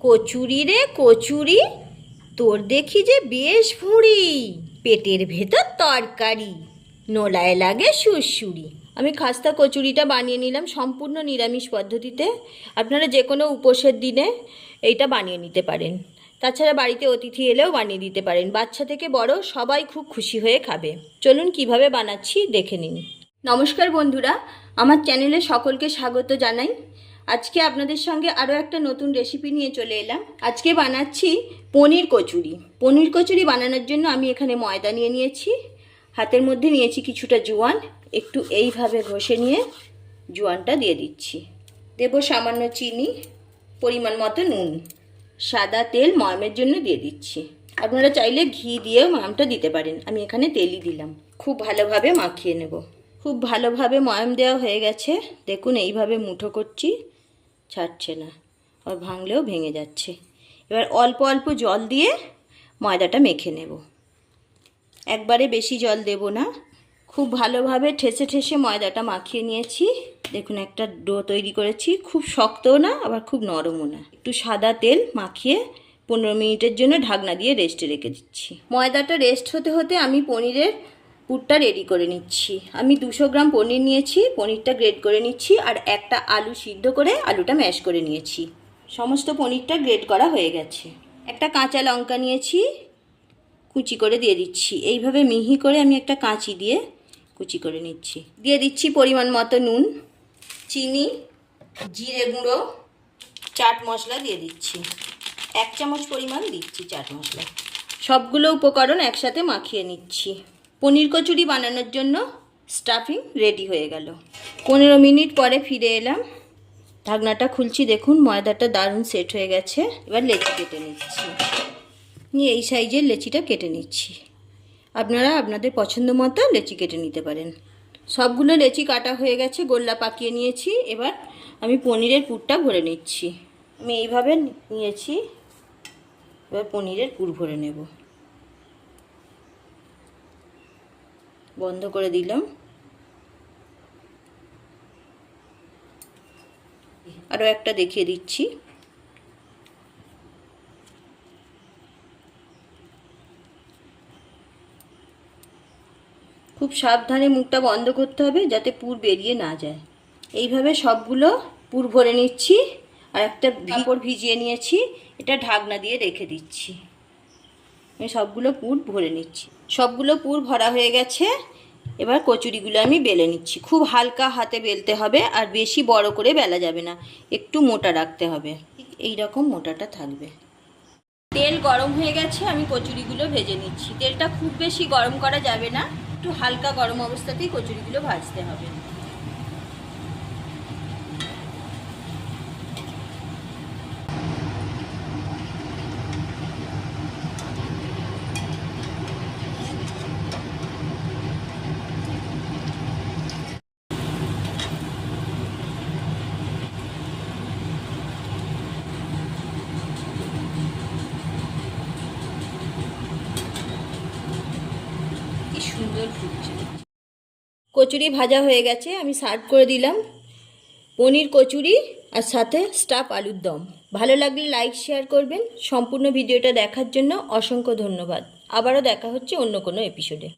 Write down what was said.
কচুরি রে কচুরি, তোর দেখি যে বেশ ভুঁড়ি, পেটের ভেতর তরকারি, নোলায় লাগে সুরসুরি। আমি খাস্তা কচুরিটা বানিয়ে নিলাম সম্পূর্ণ নিরামিষ পদ্ধতিতে। আপনারা যে কোনো উপোসের দিনে এইটা বানিয়ে নিতে পারেন। তাছাড়া বাড়িতে অতিথি এলেও বানিয়ে দিতে পারেন। বাচ্চা থেকে বড় সবাই খুব খুশি হয়ে খাবে। চলুন কিভাবে বানাচ্ছি দেখে নিন। নমস্কার বন্ধুরা, আমার চ্যানেলে সকলকে স্বাগত জানাই। আজকে আপনাদের সঙ্গে আরও একটা নতুন রেসিপি নিয়ে চলে এলাম। আজকে বানাচ্ছি পনির কচুরি। পনির কচুরি বানানোর জন্য আমি এখানে ময়দা নিয়ে নিয়েছি, হাতের মধ্যে নিয়েছি কিছুটা জোয়ান, একটু এইভাবে ঘষে নিয়ে জোয়ানটা দিয়ে দিচ্ছি। দেব সামান্য চিনি, পরিমাণ মতো নুন, সাদা তেল ময়ামের জন্য দিয়ে দিচ্ছি। আপনারা চাইলে ঘি দিয়েও ময়ামটা দিতে পারেন, আমি এখানে তেলই দিলাম। খুব ভালোভাবে মাখিয়ে নেব। খুব ভালোভাবে ময়াম দেওয়া হয়ে গেছে। দেখুন এইভাবে মুঠো করছি, ছাড়ছে না, আর ভাঙলেও ভেঙে যাচ্ছে। এবার অল্প অল্প জল দিয়ে ময়দাটা মেখে নেব। একবারে বেশি জল দেব না। খুব ভালোভাবে ঠেসে ঠেসে ময়দাটা মাখিয়ে নিয়েছি। দেখুন একটা ডো তৈরি করেছি, খুব শক্তও না আবার খুব নরমও না। একটু সাদা তেল মাখিয়ে 15 মিনিটের জন্য ঢাকনা দিয়ে রেস্টে রেখে দিচ্ছি। ময়দাটা রেস্ট হতে হতে আমি পনিরের পুরটা রেডি করে নিচ্ছি। আমি 200 গ্রাম পনির নিয়েছি, পনিরটা গ্রেড করে নিচ্ছি, আর একটা আলু সিদ্ধ করে আলুটা ম্যাশ করে নিয়েছি। সমস্ত পনিরটা গ্রেড করা হয়ে গেছে। একটা কাঁচা লঙ্কা নিয়েছি, কুচি করে দিয়ে দিচ্ছি। এইভাবে মিহি করে আমি একটা কাঁচি দিয়ে কুচি করে নিচ্ছি। দিয়ে দিচ্ছি পরিমাণ মতো নুন, চিনি, জিরে গুঁড়ো, চাট মশলা দিয়ে দিচ্ছি। 1 চামচ পরিমাণ দিচ্ছি চাট মশলা। সবগুলো উপকরণ একসাথে মাখিয়ে নিচ্ছি। পনির কচুরি বানানোর জন্য স্টাফিং রেডি হয়ে গেল। 15 মিনিট পরে ফিরে এলাম। ঢাকনাটা খুলছি, দেখুন ময়দাটা দারুণ সেট হয়ে গেছে। এবার লেচি কেটে নিচ্ছি। নিয়ে এই সাইজের লেচিটা কেটে নিচ্ছি। আপনারা আপনাদের পছন্দ মতো লেচি কেটে নিতে পারেন। সবগুলো লেচি কাটা হয়ে গেছে, গোল্লা পাকিয়ে নিয়েছি। এবার আমি পনিরের পুরটা ভরে নিচ্ছি। আমি এইভাবে নিয়েছি, এবার পনিরের পুর ভরে নেব। বন্ধ করে দিলাম। আরও একটা দেখিয়ে দিচ্ছি। খুব সাবধানে মুখটা বন্ধ করতে হবে যাতে পুর বেরিয়ে না যায়। এইভাবে সবগুলো পুর ভরে নিচ্ছি। আর একটা কাপড় ভিজিয়ে নিয়েছি, এটা ঢাকনা দিয়ে রেখে দিচ্ছি। আমি সবগুলো পুর ভরে নিচ্ছি। সবগুলো পুর ভরা হয়ে গেছে। এবার কচুরিগুলো আমি বেলে নিচ্ছি। খুব হালকা হাতে বেলতে হবে, আর বেশি বড় করে বেলা যাবে না, একটু মোটা রাখতে হবে। এই রকম মোটাটা থাকবে। তেল গরম হয়ে গেছে, আমি কচুরিগুলো ভেজে নিচ্ছি। তেলটা খুব বেশি গরম করা যাবে না, একটু হালকা গরম অবস্থাতেই কচুরিগুলো ভাজতে হবে। কি সুন্দর ফুটছে। কচুরি ভাজা হয়ে গেছে, আমি সার্ভ করে দিলাম। পনির কচুরি আর সাথে স্টাফ আলুর দম। ভালো লাগলে লাইক শেয়ার করবেন। সম্পূর্ণ ভিডিওটা দেখার জন্য অসংখ্য ধন্যবাদ। আবারও দেখা হচ্ছে অন্য কোনো এপিসোডে।